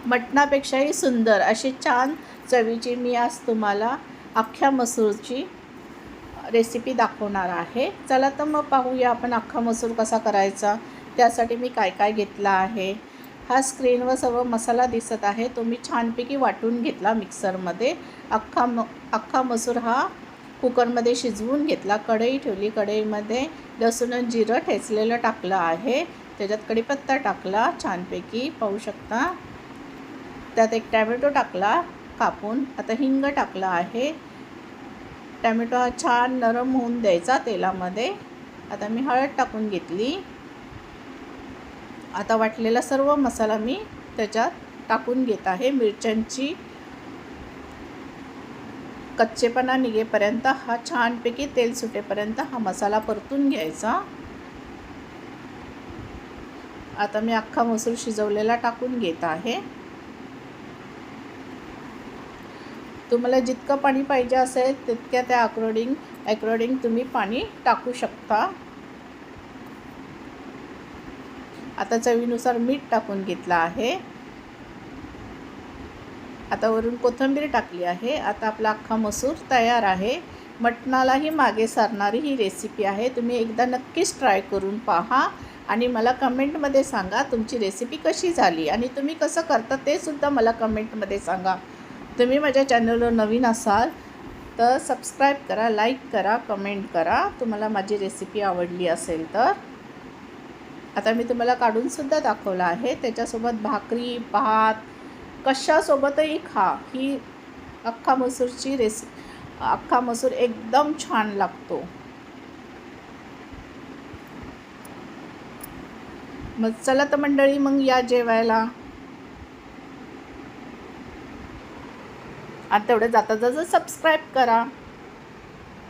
मटणापेक्षाही सुंदर अशी छान चवीची मी आज तुम्हाला अख्ख्या मसूरची रेसिपी दाखवणार आहे। चला तर मग पाहूया आपण अख्खा मसूर कसा करायचा। त्यासाठी मी काय काय घेतला आहे। हा स्क्रीनवर सर्व मसाला दिसत आहे, तो मी छानपैकी वाटून घेतला मिक्सरमध्ये। अख्खा मसूर हा कुकरमध्ये शिजवून घेतला। कढई ठेवली, कढईमध्ये लसूण जिरं ठेचलेलं टाकलं आहे, त्याच्यात कढीपत्ता टाकला छानपैकी पाहू शकता। त्यात एक टॅमॅटो टाकला कापून। आता हिंग टाकला आहे। टॅमॅटो हा छान नरम होऊन द्यायचा तेलामध्ये। आता मी हळद टाकून घेतली। आता वाटलेला सर्व मसाला मी त्याच्यात टाकून घेत आहे। मिरच्यांची कच्चेपणा निघेपर्यंत हा छानपैकी तेल सुटेपर्यंत हा मसाला परतून घ्यायचा। आता मी अख्खा मसूर शिजवलेला टाकून घेत आहे। तुम्हाला जितकं पाणी पाहिजे असेल तितक्या त्या अकॉर्डिंग तुम्ही पाणी टाकू शकता। आता चवीनुसार मीठ टाकून घेतलं आहे। आता वरून कोथिंबीर टाकली आहे। आता आपला अख्खा मसूर तयार आहे। मटणालाही मागे सारणारी ही रेसिपी आहे। तुम्ही एकदा नक्कीच ट्राय करून पहा आणि मला कमेंटमध्ये सांगा तुमची रेसिपी कशी झाली आणि तुम्ही कसं करता ते सुद्धा मला कमेंटमध्ये सांगा। तुम्ही माझ्या चॅनलवर नवीन असाल तर सबस्क्राईब करा, लाईक करा, कमेंट करा तुम्हाला माझी रेसिपी आवडली असेल तर। आता मी तुम्हाला काढूनसुद्धा दाखवलं आहे। त्याच्यासोबत भाकरी, भात कशासोबतही खा। ही अख्खा मसूर एकदम छान लागतो। मग चला तर मंडळी, मग या जेवायला। आणि तेवढं जाता जाता सबस्क्राईब करा।